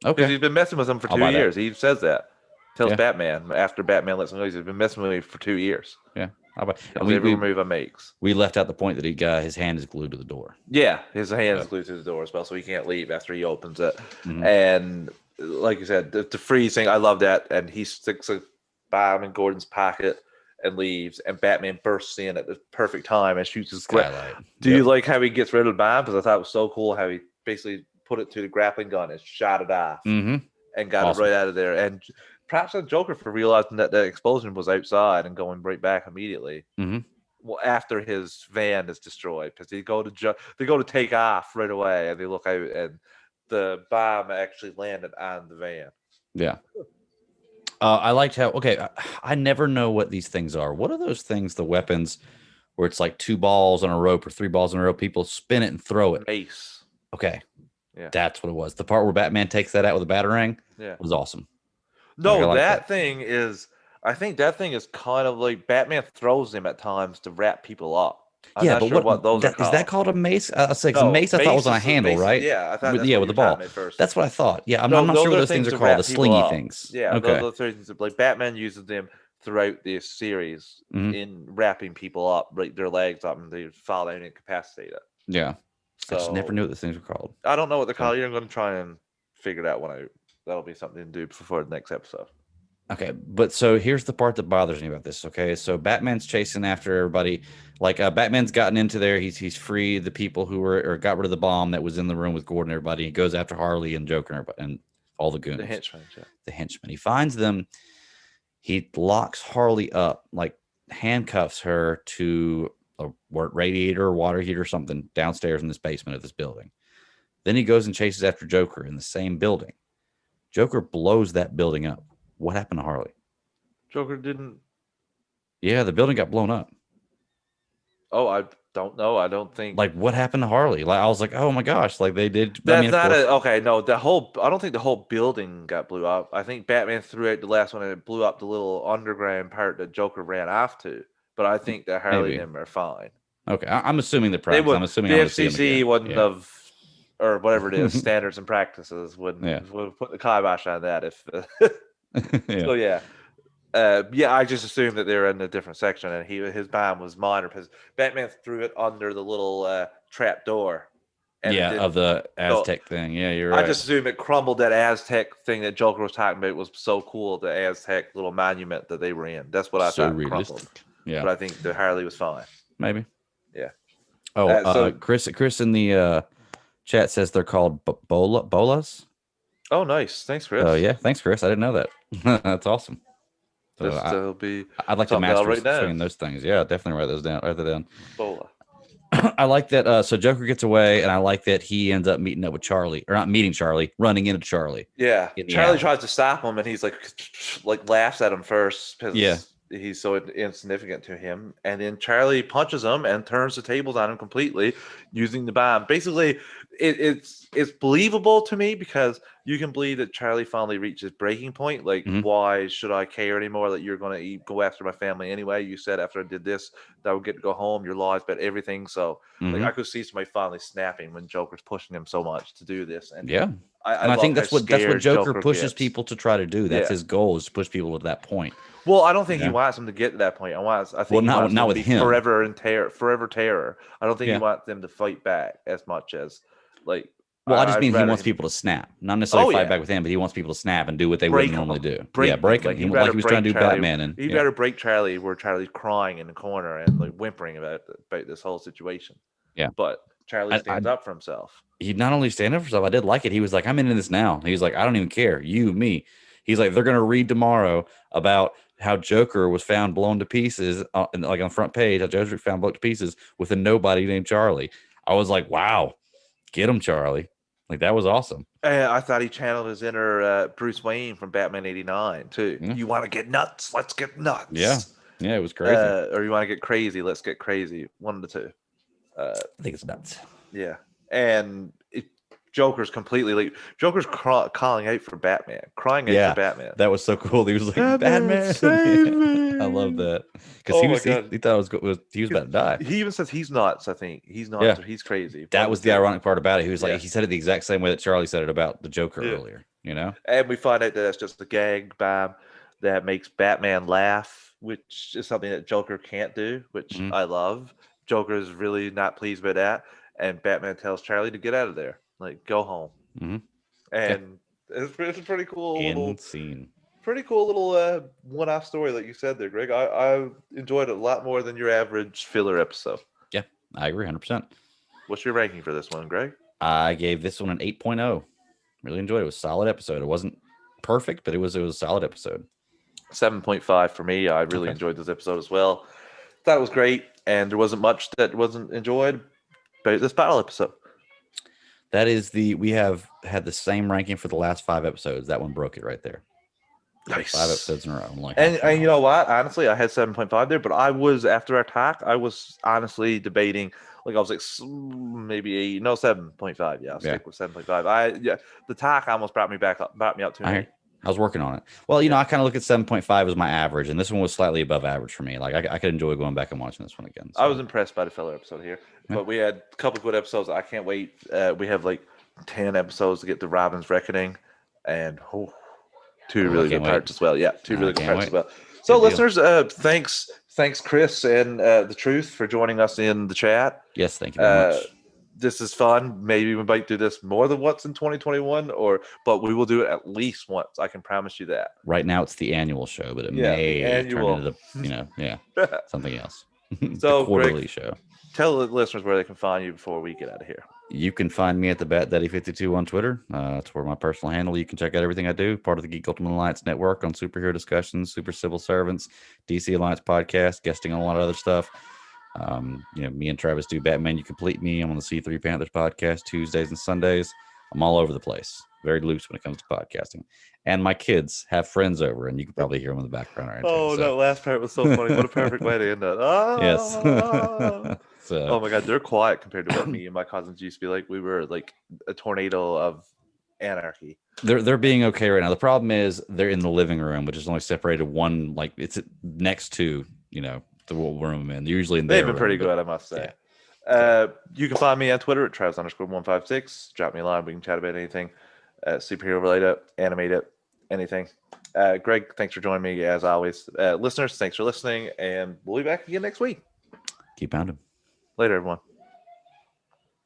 Because Okay. he's been messing with him for I'll 2 buy that. years. He says that. Tells Yeah. Batman after Batman lets him know he's been messing with me for 2 years. Yeah. And Tells every move I makes. we left out the point that his hand is glued to the door. Yeah, his hand is Yeah. glued to the door as well, so he can't leave after he opens it. Mhm. And like you said, the freeze thing, I love that. And he sticks a bomb in Gordon's pocket and leaves, and Batman bursts in at the perfect time and shoots his Skylight. Do you like how he gets rid of the bomb? Because I thought it was so cool how he basically put it to the grappling gun and shot it off Mm-hmm. and got Awesome. it right out of there. And perhaps the Joker for realizing that the explosion was outside and going right back immediately. Mm-hmm. Well, after his van is destroyed, because they go to take off right away, and they look out, and the bomb actually landed on the van. Yeah. I liked how. Okay, I never know what these things are. What are those things? The weapons where it's like 2 balls on a rope or 3 balls on a rope. People spin it and throw it. Ace. Okay, Yeah. that's what it was. The part where Batman takes that out with a batarang. Yeah. Was awesome. No, I like that thing is. I think that thing is kind of like Batman throws them at times to wrap people up. I'm yeah, not but sure what those are is that called. called a mace? I say No, mace. I thought was on a is handle, mace right? yeah, I thought that's Yeah, what with the you were telling ball. me first. That's what I thought. Yeah, I'm No, not sure what are those things are to called. wrap The people slingy up. things. Yeah, Okay. those are things like Batman uses them throughout the series Mhm. in wrapping people up, break their legs up, and they fall down and incapacitate it. Yeah. So I just never knew what those things were called. I don't know what they're So- called. I'm going to try and figure that one out. That'll be something to do before the next episode. Okay, but so here's the part that bothers me about this. Okay, so Batman's chasing after everybody. Like Batman's gotten into there. He's freed the people who were or got rid of the bomb that was in the room with Gordon and everybody. He goes after Harley and Joker and everybody, and all the goons. The henchmen, yeah. The henchmen. He finds them. He locks Harley up, like handcuffs her to a radiator or water heater or something downstairs in this basement of this building. Then he goes and chases after Joker in the same building. Joker blows that building up. What happened to Harley? Joker didn't. Yeah, the building got blown up. Oh, I don't know. I don't think. Like, what happened to Harley? Like, I was like, oh my gosh, like they did. That's of course- okay. No, the whole. I don't think the whole building got blew up. I think Batman threw out the last one and it blew up the little underground part that Joker ran off to. But I think that Harley Maybe. and them are fine. Okay, I'm assuming the They practice. would. I'm assuming The I'm gonna see them FCC again. wouldn't Yeah. have, or whatever it is, standards and practices would Yeah. would put the kibosh on that. If Yeah. so, yeah. I just assumed that they were in a different section, and his bomb was minor because Batman threw it under the little trap door. And it Yeah, didn't- of the Aztec thing. Yeah, you're right. I just assumed it crumbled. That Aztec thing that Joker was talking about was so cool. The Aztec little monument that they were in. That's what I so thought realistic. crumbled. Yeah, But I think the Harley was fine. maybe. Yeah. Oh, So- Chris in the chat says they're called bolas. Oh, nice. Thanks, Chris. Oh yeah, thanks, Chris. I didn't know that. That's awesome. So That'll be I'd like to something I'll master write down. swinging those things. Yeah, definitely write those down. Write that down. Bola. I like that. So Joker gets away, and I like that he ends up meeting up with Charlie, or not meeting Charlie, running into Charlie. Yeah. In the Charlie alley. tries to stop him, and he's like laughs at him first because Yeah. he's so insignificant to him. And then Charlie punches him and turns the tables on him completely using the bomb. Basically, it's believable to me because you can believe that Charlie finally reached his breaking point. Like, Mhm. why should I care anymore that you're going to go after my family anyway? You said after I did this that I would get to go home. Your lies bet everything. So, like, Mhm. I could see somebody finally snapping when Joker's pushing him so much to do this. And Yeah, I and I love think how that's what scared Joker pushes gets. people to try to do. That's Yeah. his goal, is to push people to that point. Well, I don't think Yeah. he wants them to get to that point. I think Well, he not- wants not them with to be him. forever terror. I don't think Yeah. he wants them to fight back as much as like. Well, I just I'd mean he rather wants him people to snap, not necessarily Oh, fight yeah. back with him, but he wants people to snap and do what they break wouldn't normally do. break Yeah, break them. him. He'd Like rather he was trying to do break Charlie. Batman, and He'd yeah. better break Charlie where Charlie's crying in the corner and like whimpering about this whole situation. Yeah. But Charlie I- stands up for himself. he not only stand up for himself, I did like it. He was like, I'm into this now. He was like, I don't even care. You, me. He's like, they're going to read tomorrow about how Joker was found blown to pieces, like on the front page, how Joker found blown to pieces with a nobody named Charlie. I was like, wow, get him, Charlie. Like, that was awesome. And I thought he channeled his inner Bruce Wayne from Batman '89 too. Yeah. You want to get nuts? Let's get nuts. Yeah. Yeah, it was crazy. Or you want to get crazy? Let's get crazy. One of the two. I think it's nuts. Yeah, and Joker's completely like Joker's calling out for Batman, crying out Yeah, for Batman. That was so cool. He was like, Batman, Batman. save Yeah, me. I love that. Because Oh he my was he, God. he thought it he was about to die. He even says he's nuts. I think he's nuts. Yeah. Or he's crazy. That One was of the two. ironic part about it. He was like, Yeah. he said it the exact same way that Charlie said it about the Joker Yeah. earlier, you know? And we find out that that's just a gag bomb that makes Batman laugh, which is something that Joker can't do, which Mhm. I love. Joker is really not pleased with that, and Batman tells Charlie to get out of there, like go home. Mhm. And It's a pretty cool little, Insane. one-off story, like you said there, Greg. I enjoyed it a lot more than your average filler episode. Yeah, I agree 100%. What's your ranking for this one, Greg? I gave this one an 8.0. Really enjoyed it. It was a solid episode. It wasn't perfect, but it was a solid episode. 7.5 for me. I really enjoyed this episode as well. Thought it was great, and there wasn't much that wasn't enjoyed about this battle episode. That is we have had the same ranking for the last 5 episodes. That one broke it right there. Nice. 5 episodes in a row. I'm like, and you know what? Honestly, I had 7.5 there, but I was, after our talk, I was honestly debating. Like, I was like, maybe 7.5. Yeah, I'll stick with 7.5. The talk almost brought me up to me. I was working on it. Well, I kind of look at 7.5 as my average, and this one was slightly above average for me. Like, I could enjoy going back and watching this one again. So. I was impressed by the filler episode here, but we had a couple of good episodes. I can't wait. We have like 10 episodes to get to Robin's Reckoning, and 2 really good parts as well. Yeah, 2 really good parts as well. So, listeners, thanks, Chris and the Truth for joining us in the chat. Yes, thank you very much. This is fun. Maybe we might do this more than once in 2021, but we will do it at least once. I can promise you that. Right now, it's the annual show, but it may turn into something else. So, the quarterly Greg, show. Tell the listeners where they can find you before we get out of here. You can find me at the BatDaddy52 on Twitter. That's where my personal handle. You can check out everything I do. Part of the Geek Ultimate Alliance Network on superhero discussions, super civil servants, DC Alliance podcast, guesting on a lot of other stuff. Me and Travis do Batman You Complete Me. I'm on the C3 Panthers podcast Tuesdays and Sundays. I'm all over the place. Very loose when it comes to podcasting. And my kids have friends over, and you can probably hear them in the background. That last part was so funny. What a perfect way to end it. Yes. Oh my God, they're quiet compared to what me and my cousins used to be like. We were like a tornado of anarchy. They're being okay right now. The problem is they're in the living room, which is only separated one, like it's next to, the room I'm in. Usually in there. They've been pretty good, I must say. Yeah. You can find me on Twitter at Travis_156. Drop me a line. We can chat about anything superhero related, animated, anything. Greg, thanks for joining me as always. Listeners, thanks for listening, and we'll be back again next week. Keep pounding. Later, everyone.